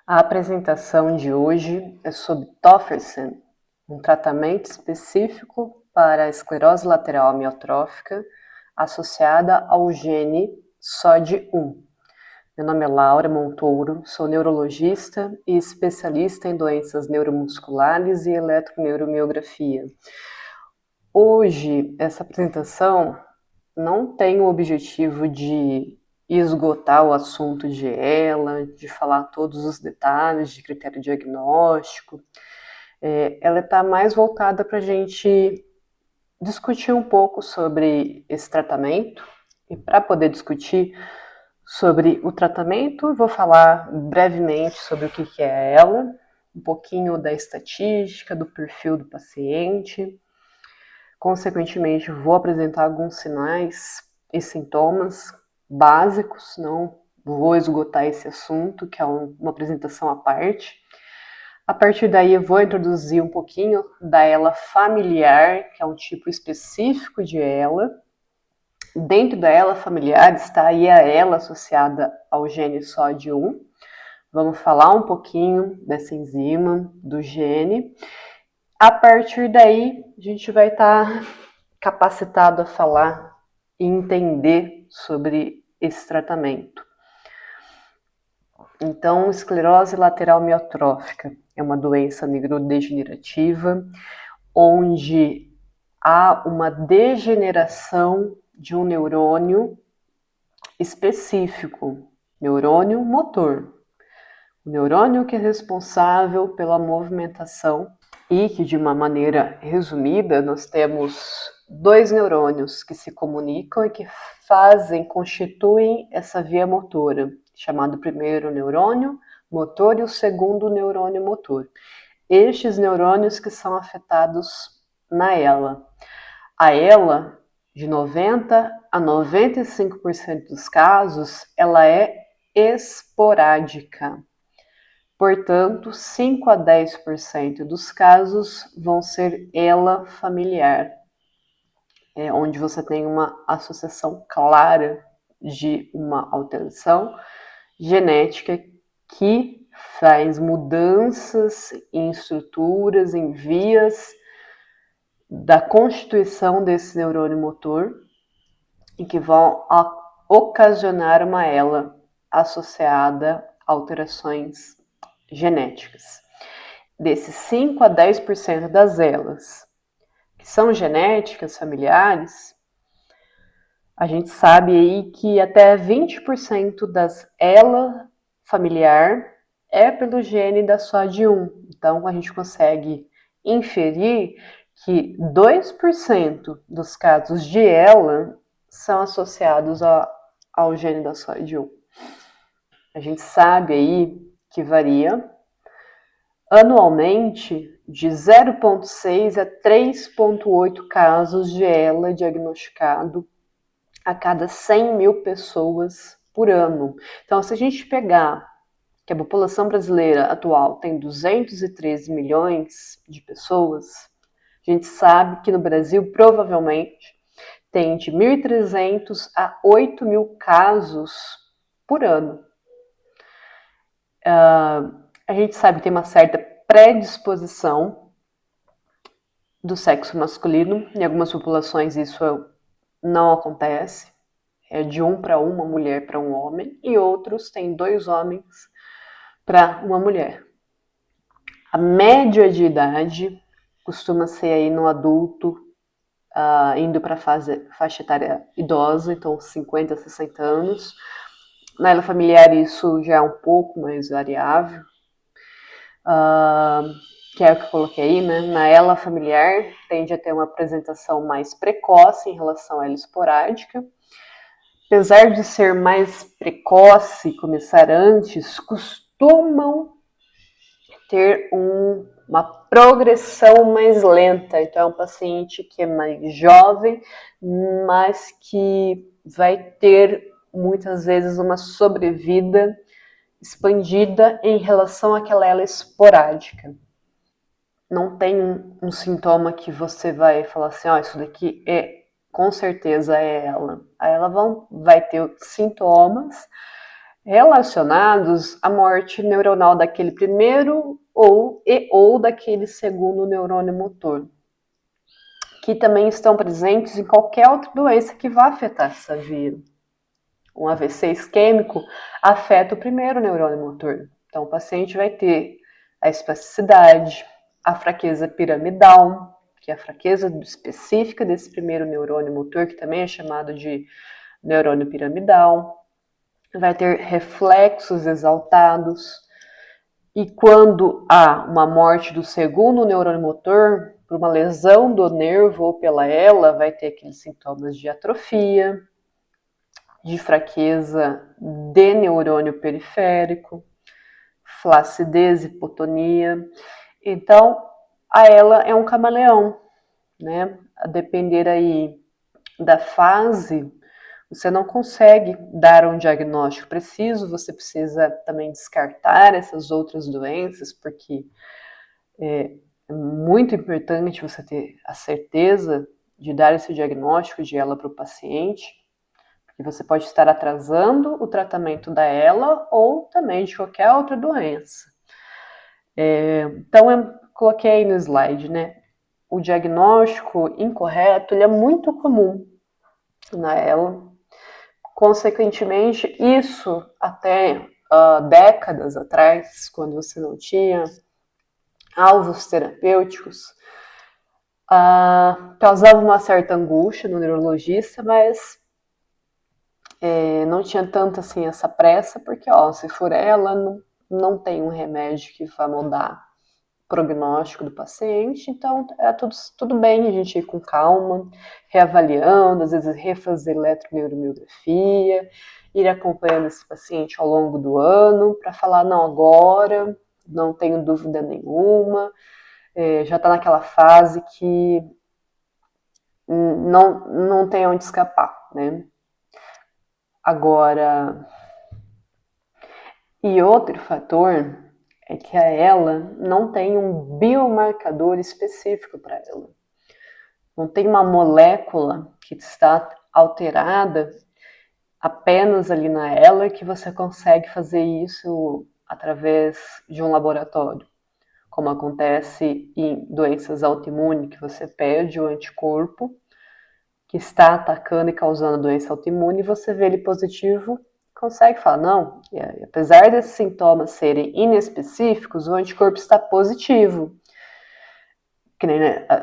A apresentação de hoje é sobre tofersen, um tratamento específico para a esclerose lateral amiotrófica associada ao gene SOD1. Meu nome é Laura Montouro, sou neurologista e especialista em doenças neuromusculares e eletroneuromiografia. Hoje, essa apresentação não tem o objetivo de esgotar o assunto de ela, de falar todos os detalhes de critério diagnóstico. Ela está mais voltada para a gente discutir um pouco sobre esse tratamento. E para poder discutir sobre o tratamento, eu vou falar brevemente sobre o que é ela, um pouquinho da estatística, do perfil do paciente. Consequentemente, vou apresentar alguns sinais e sintomas básicos, não vou esgotar esse assunto, que é uma apresentação à parte. A partir daí, eu vou introduzir um pouquinho da ELA familiar, que é um tipo específico de ELA. Dentro da ELA familiar está aí a ELA associada ao gene SOD1. Vamos falar um pouquinho dessa enzima, do gene. A partir daí, a gente vai estar capacitado a falar e entender sobre esse tratamento. Então, esclerose lateral amiotrófica é uma doença neurodegenerativa onde há uma degeneração de um neurônio específico, neurônio motor. O neurônio que é responsável pela movimentação e que, de uma maneira resumida, nós temos dois neurônios que se comunicam e que constituem essa via motora, chamado primeiro neurônio motor e o segundo neurônio motor. Estes neurônios que são afetados na ELA. A ELA, de 90 a 95% dos casos, ela é esporádica. Portanto, 5 a 10% dos casos vão ser ELA familiar, onde você tem uma associação clara de uma alteração genética que faz mudanças em estruturas, em vias da constituição desse neurônio motor e que vão ocasionar uma ELA associada a alterações genéticas. Desses 5 a 10% das ELAs que são genéticas, familiares, a gente sabe aí que até 20% das ELA familiar é pelo gene da SOD1. Então, a gente consegue inferir que 2% dos casos de ELA são associados ao gene da SOD1. A gente sabe aí que varia anualmente de 0,6 a 3,8 casos de ELA diagnosticado a cada 100 mil pessoas por ano. Então, se a gente pegar que a população brasileira atual tem 213 milhões de pessoas, a gente sabe que no Brasil provavelmente tem de 1.300 a 8.000 casos por ano. A gente sabe que tem uma certa predisposição do sexo masculino. Em algumas populações isso não acontece. É de 1 para 1, uma mulher para um homem. E outros tem 2 homens para uma mulher. A média de idade costuma ser aí no adulto, indo para a faixa etária idosa, então 50, 60 anos. Na ELA familiar isso já é um pouco mais variável, que é o que eu coloquei aí, né? Na ELA familiar tende a ter uma apresentação mais precoce em relação à ELA esporádica. Apesar de ser mais precoce, começar antes, costumam ter uma progressão mais lenta. Então, é um paciente que é mais jovem, mas que vai ter, muitas vezes, uma sobrevida expandida em relação àquela ELA esporádica. Não tem um sintoma que você vai falar assim, isso daqui com certeza é ela. Aí ela vai ter sintomas, relacionados à morte neuronal daquele primeiro ou daquele segundo neurônio motor, que também estão presentes em qualquer outra doença que vá afetar essa via. Um AVC isquêmico afeta o primeiro neurônio motor. Então, o paciente vai ter a espasticidade, a fraqueza piramidal, que é a fraqueza específica desse primeiro neurônio motor, que também é chamado de neurônio piramidal. Vai ter reflexos exaltados. E quando há uma morte do segundo neurônio motor, por uma lesão do nervo ou pela ela, vai ter aqueles sintomas de atrofia, de fraqueza de neurônio periférico, flacidez, hipotonia. Então, a ela é um camaleão, né? A depender aí da fase, você não consegue dar um diagnóstico preciso, você precisa também descartar essas outras doenças, porque é muito importante você ter a certeza de dar esse diagnóstico de ela para o paciente, porque você pode estar atrasando o tratamento da ela ou também de qualquer outra doença. Então, eu coloquei aí no slide, né? O diagnóstico incorreto, ele é muito comum na ela. Consequentemente, isso até décadas atrás, quando você não tinha alvos terapêuticos, causava uma certa angústia no neurologista, mas não tinha tanto assim essa pressa, porque se for ela, não tem um remédio que vai mudar o prognóstico do paciente, então era tudo bem a gente ir com calma, reavaliando, às vezes refazer eletroneuromiografia, ir acompanhando esse paciente ao longo do ano, para falar, não, agora, não tenho dúvida nenhuma, já está naquela fase que não tem onde escapar, né? Agora, e outro fator é que a ela não tem um biomarcador específico para ela. Não tem uma molécula que está alterada apenas ali na ela que você consegue fazer isso através de um laboratório, como acontece em doenças autoimunes, que você pede o anticorpo que está atacando e causando doença autoimune, e você vê ele positivo, consegue falar, não, apesar desses sintomas serem inespecíficos, o anticorpo está positivo. Que nem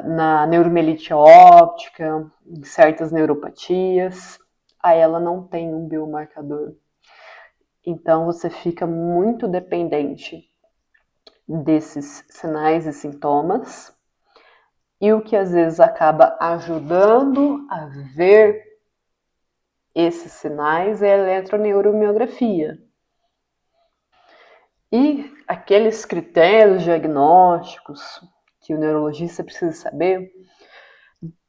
na neuromielite óptica, em certas neuropatias, ela não tem um biomarcador. Então você fica muito dependente desses sinais e sintomas, e o que às vezes acaba ajudando a ver esses sinais é a eletroneuromiografia. E aqueles critérios diagnósticos que o neurologista precisa saber,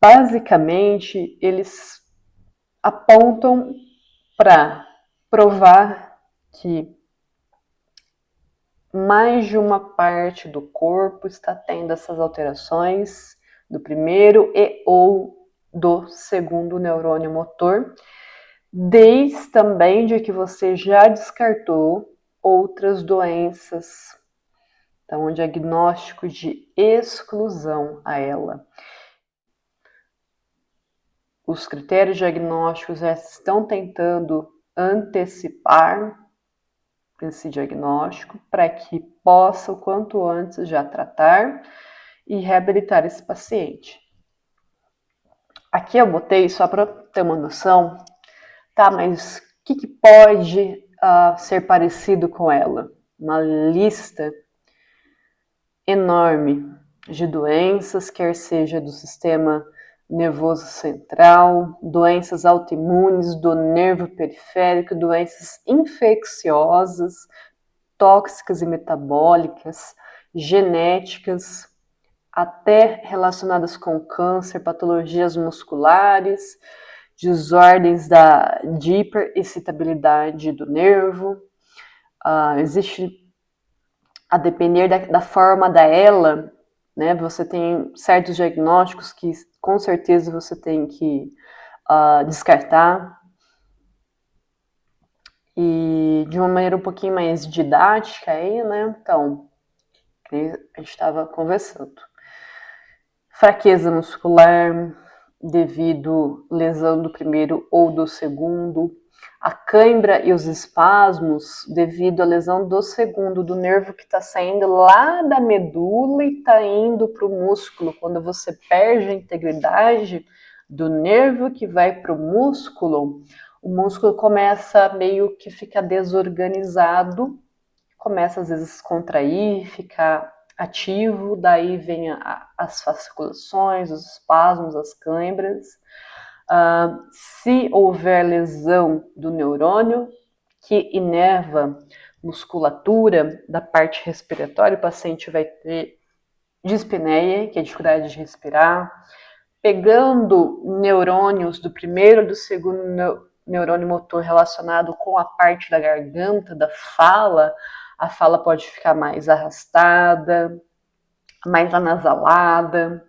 basicamente eles apontam para provar que mais de uma parte do corpo está tendo essas alterações do primeiro e ou do segundo neurônio motor, desde também de que você já descartou outras doenças. Então, um diagnóstico de exclusão a ela. Os critérios diagnósticos já estão tentando antecipar esse diagnóstico para que possa, o quanto antes, já tratar e reabilitar esse paciente. Aqui eu botei só para ter uma noção, tá? Mas o que pode ser parecido com ela? Uma lista enorme de doenças, quer seja do sistema nervoso central, doenças autoimunes do nervo periférico, doenças infecciosas, tóxicas e metabólicas, genéticas, até relacionadas com câncer, patologias musculares, desordens de hiperexcitabilidade do nervo. Existe, a depender da forma da ela, né, você tem certos diagnósticos que com certeza você tem que descartar. E de uma maneira um pouquinho mais didática aí, né? Então, a gente estava conversando. Fraqueza muscular devido lesão do primeiro ou do segundo. A cãibra e os espasmos devido à lesão do segundo, do nervo que está saindo lá da medula e está indo para o músculo. Quando você perde a integridade do nervo que vai para o músculo começa meio que ficar desorganizado, começa às vezes a contrair, ficar ativo, daí vem as fasciculações, os espasmos, as cãibras. Se houver lesão do neurônio que inerva musculatura da parte respiratória, o paciente vai ter dispneia, que é dificuldade de respirar, pegando neurônios do primeiro e do segundo neurônio motor relacionado com a parte da garganta, da fala, a fala pode ficar mais arrastada, mais anasalada,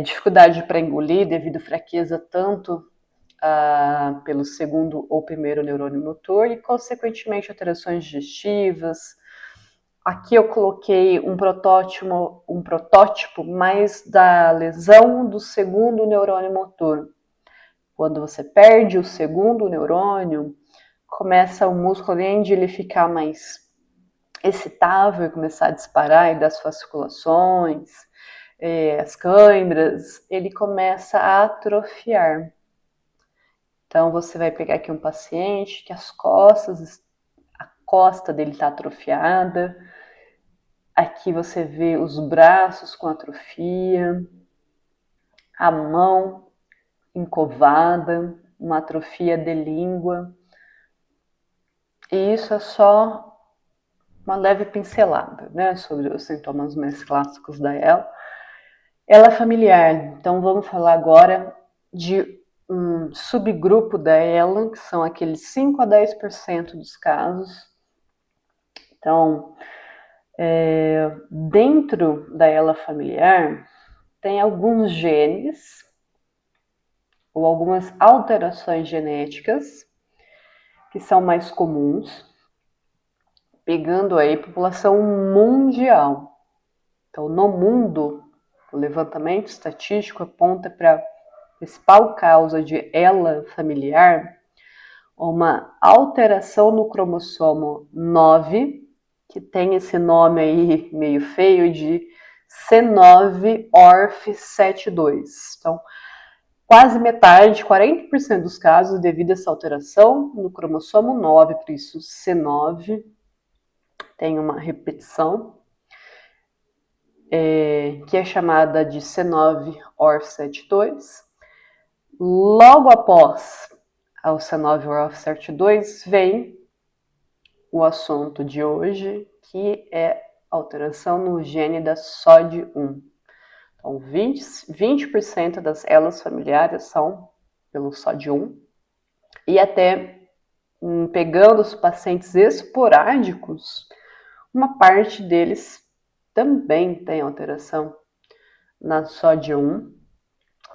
dificuldade para engolir devido à fraqueza tanto pelo segundo ou primeiro neurônio motor e, consequentemente, alterações digestivas. Aqui eu coloquei um protótipo mais da lesão do segundo neurônio motor. Quando você perde o segundo neurônio, começa o músculo, além de ele ficar mais excitável e começar a disparar e das fasciculações, as câimbras, ele começa a atrofiar. Então você vai pegar aqui um paciente que a costa dele está atrofiada. Aqui você vê os braços com atrofia, a mão encovada, uma atrofia de língua. E isso é só uma leve pincelada, né, sobre os sintomas mais clássicos da ELA. Ela familiar, então vamos falar agora de um subgrupo da ELA, que são aqueles 5 a 10% dos casos. Então, dentro da ELA familiar, tem alguns genes ou algumas alterações genéticas que são mais comuns, pegando aí a população mundial. Então, no mundo, o levantamento estatístico aponta para a principal causa de ELA familiar uma alteração no cromossomo 9, que tem esse nome aí meio feio de C9orf72. Então, quase metade, 40% dos casos, devido a essa alteração no cromossomo 9, por isso C9, tem uma repetição, que é chamada de C9orf72. Logo após o C9orf72 vem o assunto de hoje, que é alteração no gene da SOD1. Então, 20% das ELAs familiares são pelo SOD1, e até pegando os pacientes esporádicos, uma parte deles também tem alteração na SOD1,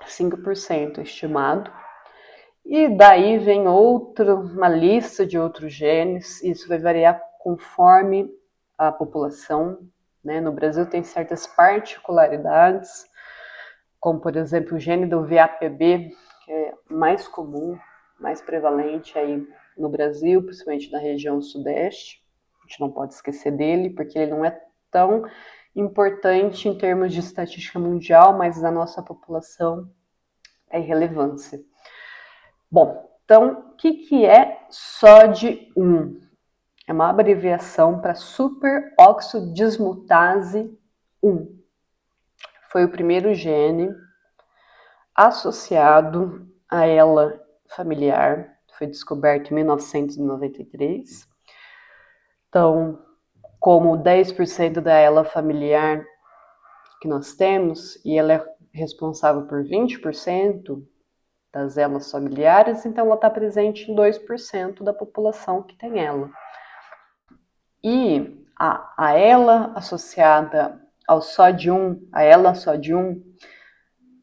5% estimado. E daí vem uma lista de outros genes, isso vai variar conforme a população, né? No Brasil tem certas particularidades, como por exemplo o gene do VAPB, que é mais comum, mais prevalente aí no Brasil, principalmente na região sudeste. A gente não pode esquecer dele, porque ele não é tão importante em termos de estatística mundial, mas na nossa população é relevância. Bom, então, o que é SOD1? É uma abreviação para superoxidismutase 1. Foi o primeiro gene associado a ELA familiar, foi descoberto em 1993. Então, como 10% da ELA familiar que nós temos, e ela é responsável por 20% das ELAs familiares, então ela está presente em 2% da população que tem ELA. E a ELA associada ao SOD1, a ELA SOD1,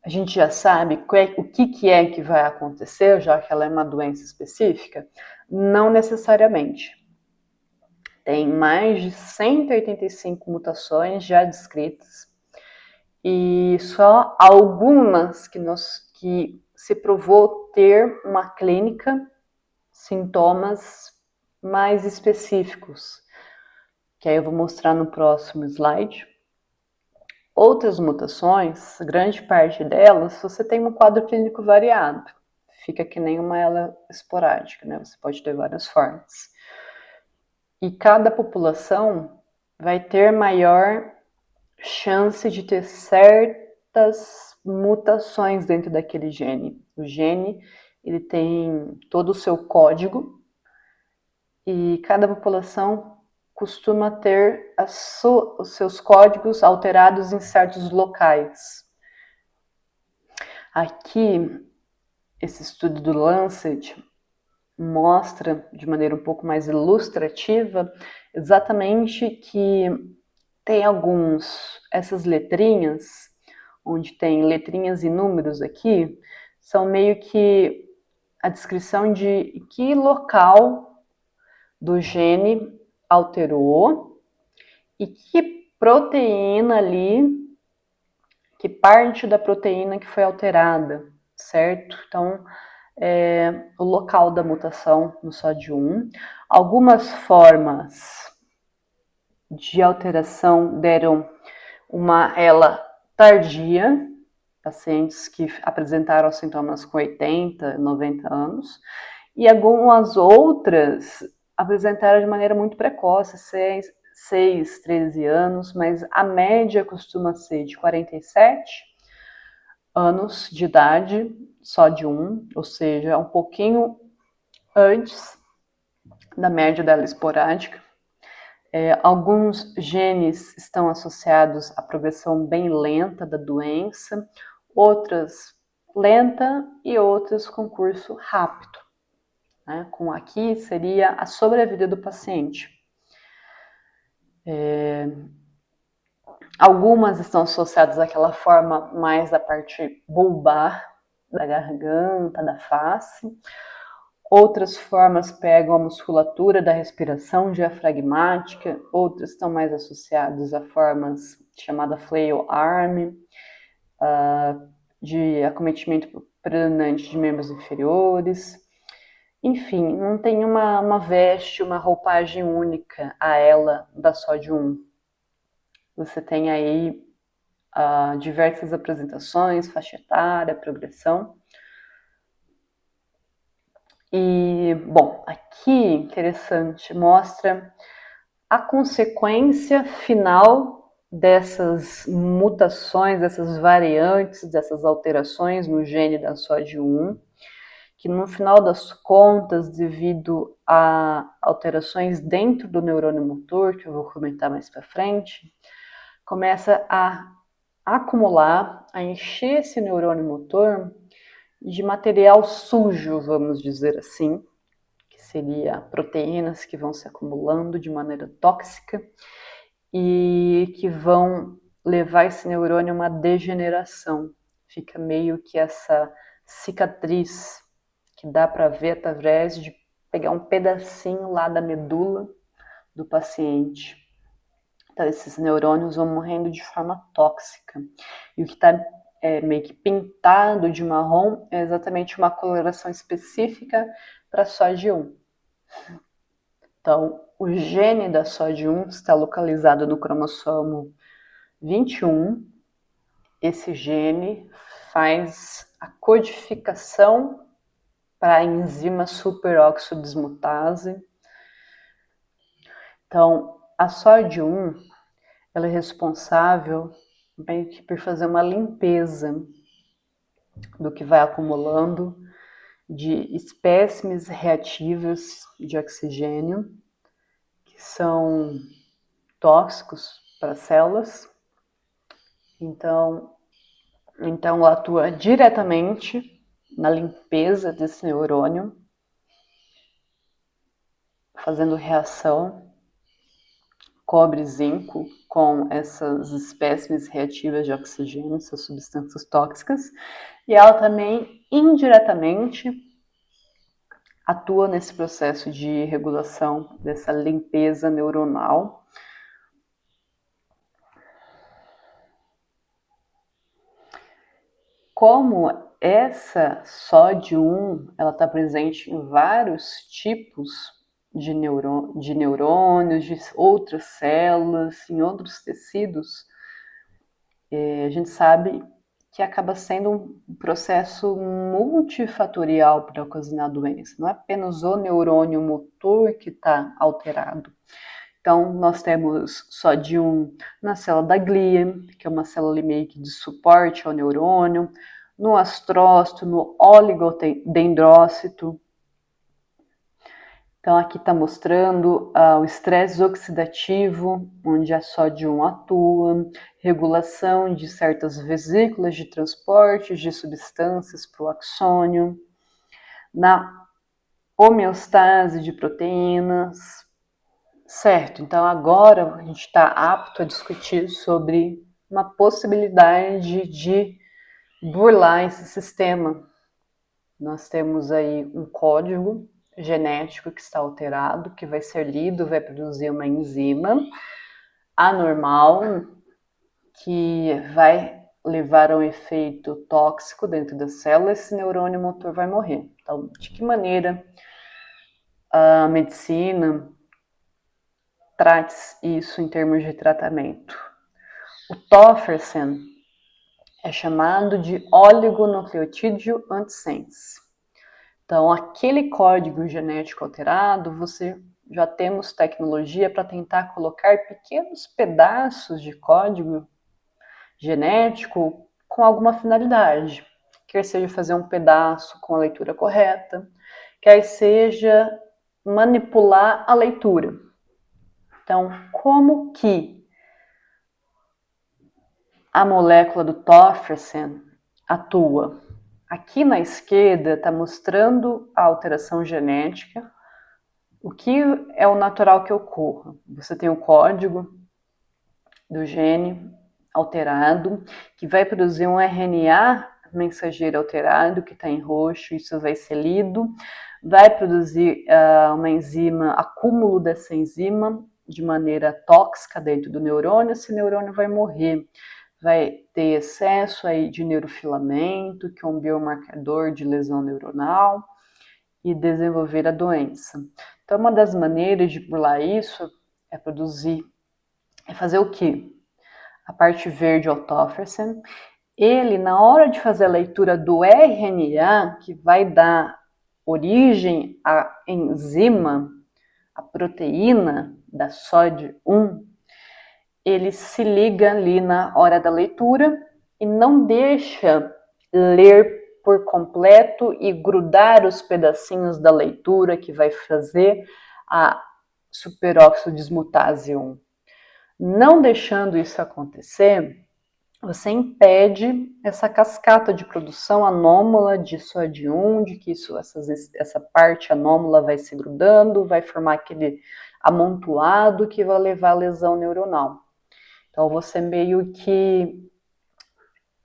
a gente já sabe o que é que vai acontecer, já que ela é uma doença específica? Não necessariamente. Tem mais de 185 mutações já descritas e só algumas que se provou ter uma clínica, sintomas mais específicos, que aí eu vou mostrar no próximo slide. Outras mutações, grande parte delas, você tem um quadro clínico variado. Fica que nem uma ela esporádica, né? Você pode ter várias formas. E cada população vai ter maior chance de ter certas mutações dentro daquele gene. O gene, ele tem todo o seu código e cada população costuma ter os seus códigos alterados em certos locais. Aqui, esse estudo do Lancet mostra de maneira um pouco mais ilustrativa exatamente que tem essas letrinhas, onde tem letrinhas e números aqui, são meio que a descrição de que local do gene alterou e que proteína ali, que parte da proteína que foi alterada, certo? Então, o local da mutação no SOD1. Algumas formas de alteração deram uma ela tardia, pacientes que apresentaram sintomas com 80, 90 anos, e algumas outras apresentaram de maneira muito precoce, 6, 13 anos, mas a média costuma ser de 47 anos de idade, só de um, ou seja, um pouquinho antes da média dela esporádica. Alguns genes estão associados à progressão bem lenta da doença, outras lenta e outras com curso rápido. Né? Com aqui seria a sobrevida do paciente. Algumas estão associadas àquela forma mais da parte bulbar da garganta, da face. Outras formas pegam a musculatura da respiração diafragmática, outras estão mais associadas a formas chamada flail arm, de acometimento predominante de membros inferiores. Enfim, não tem uma veste, uma roupagem única a ela da SOD1. Você tem aí diversas apresentações, faixa etária, progressão. E, bom, aqui, interessante, mostra a consequência final dessas mutações, dessas variantes, dessas alterações no gene da SOD1, que no final das contas, devido a alterações dentro do neurônio motor, que eu vou comentar mais para frente, começa a acumular, a encher esse neurônio motor de material sujo, vamos dizer assim, que seria proteínas que vão se acumulando de maneira tóxica e que vão levar esse neurônio a uma degeneração. Fica meio que essa cicatriz que dá para ver através de pegar um pedacinho lá da medula do paciente. Então, esses neurônios vão morrendo de forma tóxica. E o que está meio que pintado de marrom é exatamente uma coloração específica para SOD1. Então, o gene da SOD1 está localizado no cromossomo 21. Esse gene faz a codificação para a enzima superoxidismutase. Então, a SOD1 ela é responsável por fazer uma limpeza do que vai acumulando de espécimes reativas de oxigênio, que são tóxicos para as células. Então ela atua diretamente na limpeza desse neurônio, fazendo reação cobre e zinco com essas espécimes reativas de oxigênio, essas substâncias tóxicas, e ela também indiretamente atua nesse processo de regulação dessa limpeza neuronal. Como essa SOD1, ela está presente em vários tipos de neurônios, de outras células, em outros tecidos, a gente sabe que acaba sendo um processo multifatorial para ocasionar a doença. Não é apenas o neurônio motor que está alterado. Então, nós temos SOD1 na célula da glia, que é uma célula meio que de suporte ao neurônio, no astrócito, no oligodendrócito. Então, aqui está mostrando o estresse oxidativo, onde a SOD1 atua, regulação de certas vesículas de transporte de substâncias para o axônio, na homeostase de proteínas. Certo, então agora a gente está apto a discutir sobre uma possibilidade de burlar esse sistema. Nós temos aí um código genético que está alterado, que vai ser lido, vai produzir uma enzima anormal, que vai levar a um efeito tóxico dentro da célula, esse neurônio motor vai morrer. Então, de que maneira a medicina traz isso em termos de tratamento? O tofersen é chamado de oligonucleotídeo antisense. Então, aquele código genético alterado, já temos tecnologia para tentar colocar pequenos pedaços de código genético com alguma finalidade. Quer seja fazer um pedaço com a leitura correta, quer seja manipular a leitura. Então, como que a molécula do tofersen atua? Aqui na esquerda está mostrando a alteração genética, o que é o natural que ocorra. Você tem o código do gene alterado, que vai produzir um RNA mensageiro alterado, que está em roxo, isso vai ser lido, vai produzir uma enzima, acúmulo dessa enzima de maneira tóxica dentro do neurônio, esse neurônio vai morrer. Vai ter excesso aí de neurofilamento, que é um biomarcador de lesão neuronal, e desenvolver a doença. Então, uma das maneiras de burlar isso é fazer o quê? A parte verde é o tofersen. Ele, na hora de fazer a leitura do RNA, que vai dar origem à enzima, a proteína da SOD1, ele se liga ali na hora da leitura e não deixa ler por completo e grudar os pedacinhos da leitura que vai fazer a superóxido dismutase 1. Não deixando isso acontecer, você impede essa cascata de produção anômala de SOD1, de que essa parte anômala vai se grudando, vai formar aquele amontoado que vai levar à lesão neuronal. Então, você meio que,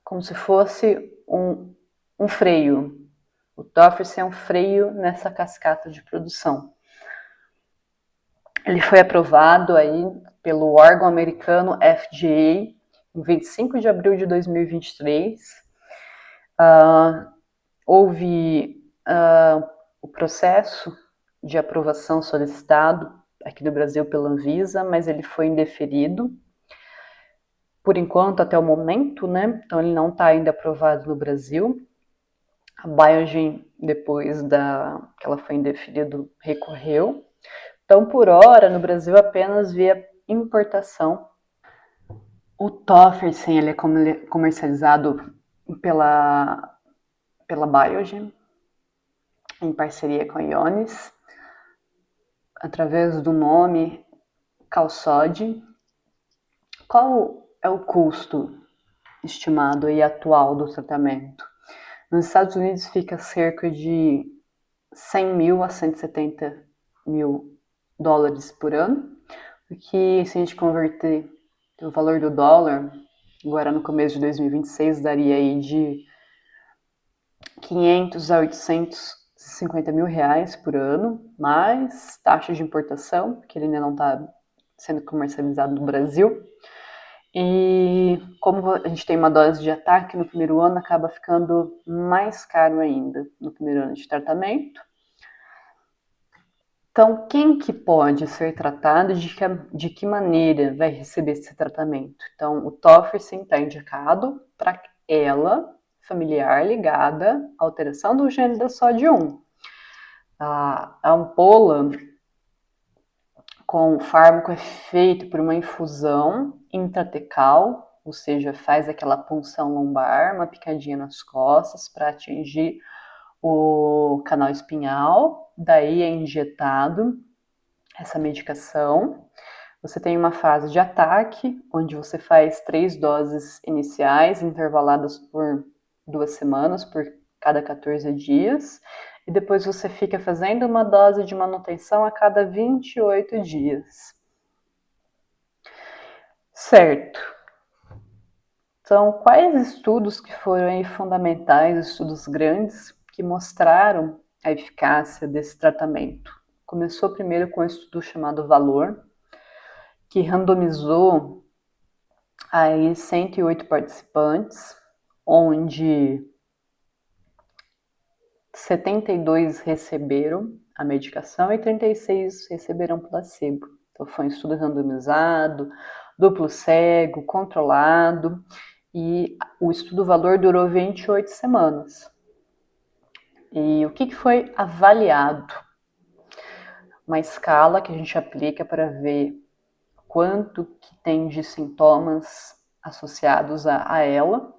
como se fosse um freio. O tofersen é um freio nessa cascata de produção. Ele foi aprovado aí pelo órgão americano FDA em 25 de abril de 2023. Houve o processo de aprovação solicitado aqui no Brasil pela Anvisa, mas ele foi indeferido. Por enquanto, até o momento, né? Então ele não está ainda aprovado no Brasil. A Biogen, depois que ela foi indeferida, recorreu. Então, por hora, no Brasil, apenas via importação. O tofersen, ele é comercializado pela Biogen, em parceria com a Ionis, através do nome Qalsody. Qual é o custo estimado e atual do tratamento? Nos Estados Unidos fica cerca de 100 mil a 170 mil dólares por ano. Porque se a gente converter o valor do dólar, agora no começo de 2026, daria aí de 500 a 850 mil reais por ano, mais taxa de importação, que ele ainda não está sendo comercializado no Brasil. E como a gente tem uma dose de ataque no primeiro ano, acaba ficando mais caro ainda no primeiro ano de tratamento. Então, quem que pode ser tratado e de que maneira vai receber esse tratamento? Então, o Tofersen está indicado para ela, familiar ligada à alteração do gene da SOD1. A ampola com o fármaco é feito por uma infusão intratecal, ou seja, faz aquela punção lombar, uma picadinha nas costas para atingir o canal espinhal, daí é injetado essa medicação. Você tem uma fase de ataque, onde você faz 3 doses iniciais, intervaladas por 2 semanas, por cada 14 dias, e depois você fica fazendo uma dose de manutenção a cada 28 dias. Certo. Então, quais estudos que foram aí fundamentais, estudos grandes, que mostraram a eficácia desse tratamento? Começou primeiro com um estudo chamado VALOR, que randomizou aí 108 participantes, onde 72 receberam a medicação e 36 receberam placebo. Então foi um estudo randomizado, duplo cego, controlado, e o estudo valor durou 28 semanas. E o que foi avaliado? Uma escala que a gente aplica para ver quanto que tem de sintomas associados a ela.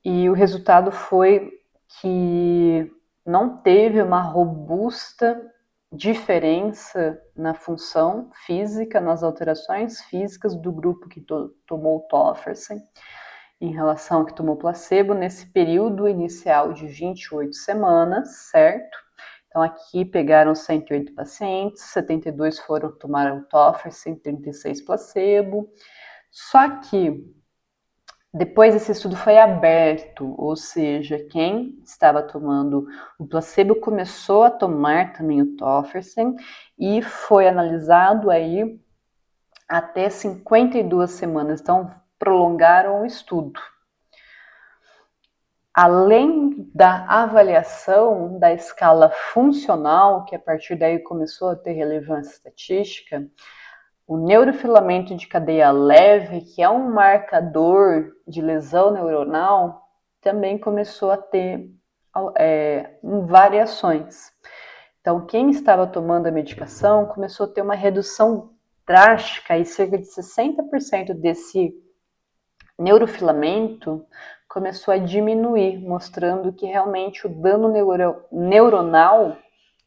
E o resultado foi que não teve uma robusta diferença na função física, nas alterações físicas do grupo que tomou o Tofersen em relação ao que tomou placebo nesse período inicial de 28 semanas, certo? Então aqui pegaram 108 pacientes, 72 foram tomar o Tofersen, 36 placebo. Só que depois esse estudo foi aberto, ou seja, quem estava tomando o placebo começou a tomar também o Tofersen e foi analisado aí até 52 semanas, então prolongaram o estudo. Além da avaliação da escala funcional, que a partir daí começou a ter relevância estatística, o neurofilamento de cadeia leve, que é um marcador de lesão neuronal, também começou a ter variações. Então, quem estava tomando a medicação começou a ter uma redução drástica, e cerca de 60% desse neurofilamento começou a diminuir, mostrando que realmente o dano neuronal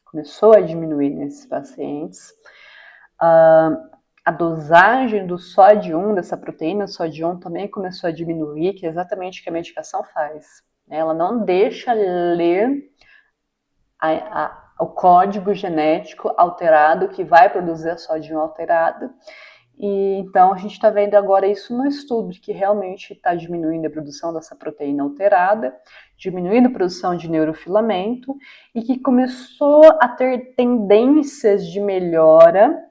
começou a diminuir nesses pacientes. A dosagem do SOD1, dessa proteína SOD1, também começou a diminuir, que é exatamente o que a medicação faz. Ela não deixa ler o código genético alterado que vai produzir a SOD1 alterada. E então a gente está vendo agora isso no estudo, que realmente está diminuindo a produção dessa proteína alterada, diminuindo a produção de neurofilamento, e que começou a ter tendências de melhora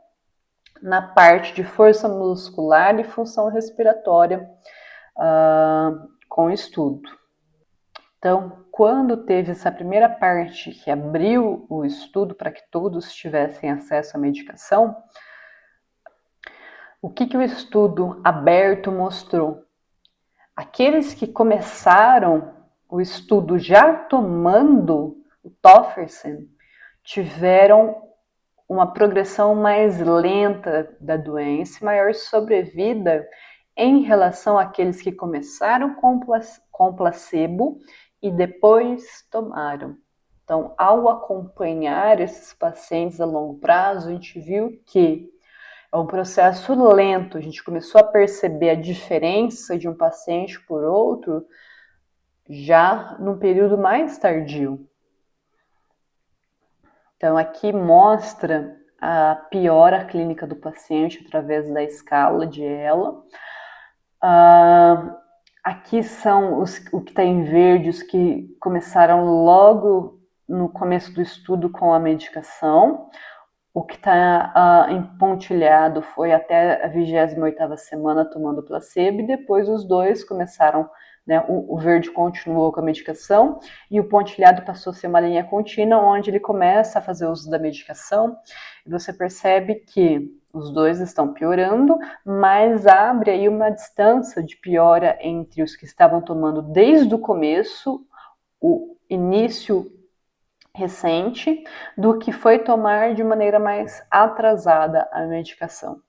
na parte de força muscular e função respiratória com o estudo. Então, quando teve essa primeira parte que abriu o estudo para que todos tivessem acesso à medicação, o que o estudo aberto mostrou? Aqueles que começaram o estudo já tomando o Tofersen tiveram uma progressão mais lenta da doença, maior sobrevida em relação àqueles que começaram com placebo e depois tomaram. Então, ao acompanhar esses pacientes a longo prazo, a gente viu que é um processo lento. A gente começou a perceber a diferença de um paciente por outro já num período mais tardio. Então, aqui mostra a piora clínica do paciente através da escala de ELA. Aqui são o que está em verde, os que começaram logo no começo do estudo com a medicação. O que está em pontilhado foi até a 28ª semana tomando placebo, e depois os dois começaram, né, o verde continuou com a medicação e o pontilhado passou a ser uma linha contínua, onde ele começa a fazer uso da medicação, e você percebe que os dois estão piorando, mas abre aí uma distância de piora entre os que estavam tomando desde o começo, o início recente, do que foi tomar de maneira mais atrasada a medicação.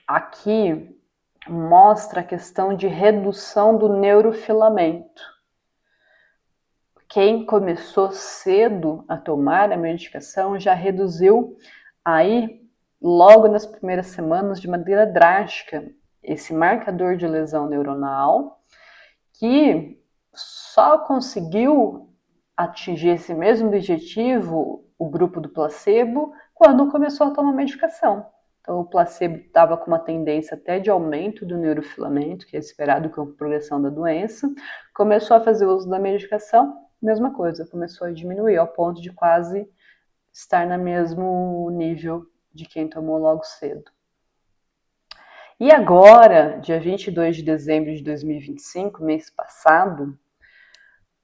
Aqui mostra a questão de redução do neurofilamento. Quem começou cedo a tomar a medicação já reduziu aí, logo nas primeiras semanas, de maneira drástica, esse marcador de lesão neuronal, que só conseguiu atingir esse mesmo objetivo, o grupo do placebo, quando começou a tomar medicação. Então, o placebo estava com uma tendência até de aumento do neurofilamento, que é esperado com a progressão da doença, começou a fazer uso da medicação, mesma coisa, começou a diminuir, ao ponto de quase estar no mesmo nível de quem tomou logo cedo. E agora, dia 22 de dezembro de 2025, mês passado,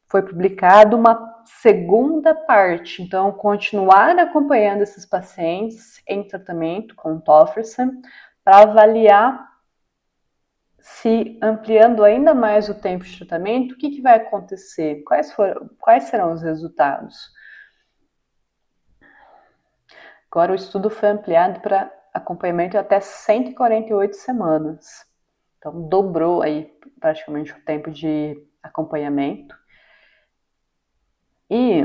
foi publicada uma segunda parte. Então, continuar acompanhando esses pacientes em tratamento com tofersen para avaliar se, ampliando ainda mais o tempo de tratamento, o que vai acontecer? Quais serão os resultados? Agora o estudo foi ampliado para acompanhamento até 148 semanas. Então, dobrou aí praticamente o tempo de acompanhamento. E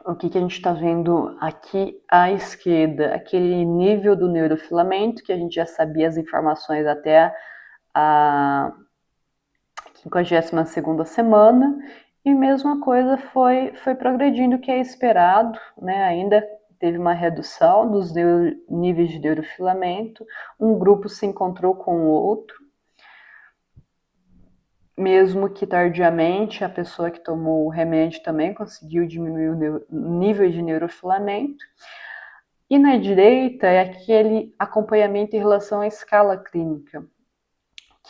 o que a gente está vendo aqui à esquerda? Aquele nível do neurofilamento, que a gente já sabia as informações até a 52ª semana, e mesma coisa foi progredindo, o que é esperado, né? Ainda teve uma redução dos níveis de neurofilamento, um grupo se encontrou com o outro, mesmo que tardiamente, a pessoa que tomou o remédio também conseguiu diminuir o nível de neurofilamento. E na direita é aquele acompanhamento em relação à escala clínica,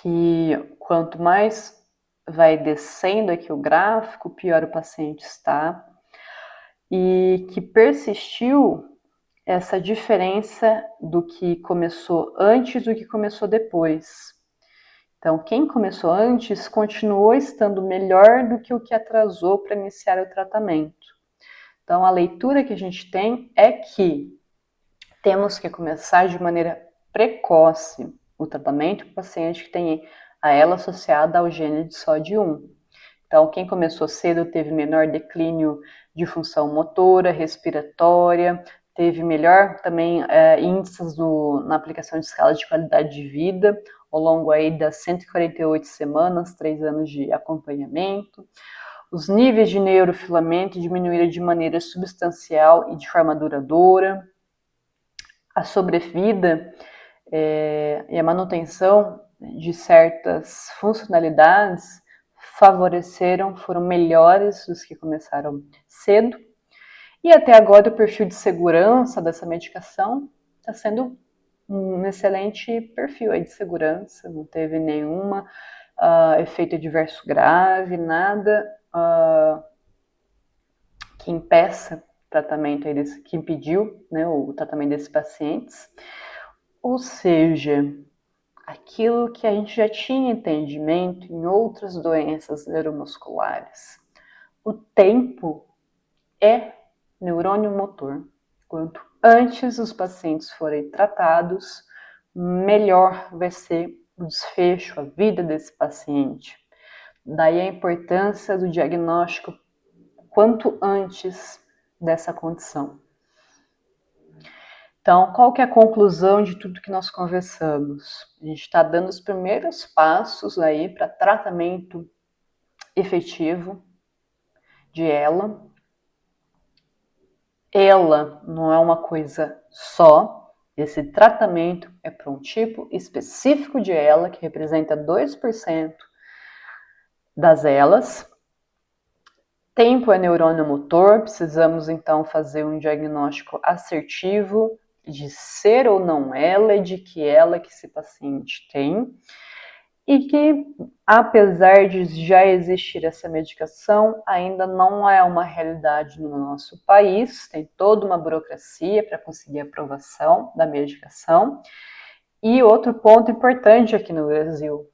que quanto mais vai descendo aqui o gráfico, pior o paciente está, e que persistiu essa diferença do que começou antes do que começou depois. Então, quem começou antes continuou estando melhor do que o que atrasou para iniciar o tratamento. Então, a leitura que a gente tem é que temos que começar de maneira precoce o tratamento para o paciente que tem a ELA associada ao gene de SOD1. Então, quem começou cedo teve menor declínio de função motora, respiratória, teve melhor também índices na aplicação de escala de qualidade de vida, ao longo aí das 148 semanas, 3 anos de acompanhamento. Os níveis de neurofilamento diminuíram de maneira substancial e de forma duradoura. A sobrevida e a manutenção de certas funcionalidades foram melhores dos que começaram cedo. E até agora o perfil de segurança dessa medicação está sendo um excelente perfil aí de segurança, não teve nenhum efeito adverso grave, nada que impeça o tratamento, que impediu, né, o tratamento desses pacientes. Ou seja, aquilo que a gente já tinha entendimento em outras doenças neuromusculares. O tempo é neurônio motor. Quanto antes os pacientes forem tratados, melhor vai ser o desfecho, a vida desse paciente. Daí a importância do diagnóstico quanto antes dessa condição. Então, qual que é a conclusão de tudo que nós conversamos? A gente está dando os primeiros passos aí para tratamento efetivo de ELA. ela não é uma coisa só. Esse tratamento é para um tipo específico de ELA, que representa 2% das ELAs. Tempo é neurônio motor, precisamos então fazer um diagnóstico assertivo de ser ou não ELA, de que ELA que esse paciente tem. E que, apesar de já existir essa medicação, ainda não é uma realidade no nosso país, tem toda uma burocracia para conseguir a aprovação da medicação. E outro ponto importante aqui no Brasil,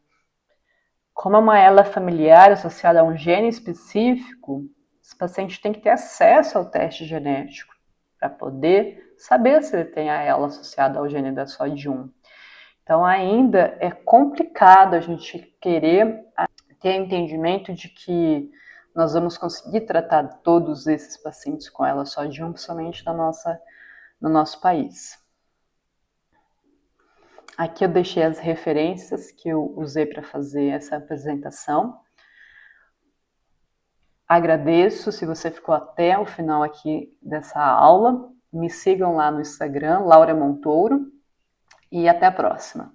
como é uma ELA familiar associada a um gene específico, esse paciente tem que ter acesso ao teste genético para poder saber se ele tem a ELA associada ao gene da SOD1. Então, ainda é complicado a gente querer ter entendimento de que nós vamos conseguir tratar todos esses pacientes com ELA SOD1 somente no nosso país. Aqui eu deixei as referências que eu usei para fazer essa apresentação. Agradeço se você ficou até o final aqui dessa aula. Me sigam lá no Instagram, Laura Montouro, e até a próxima.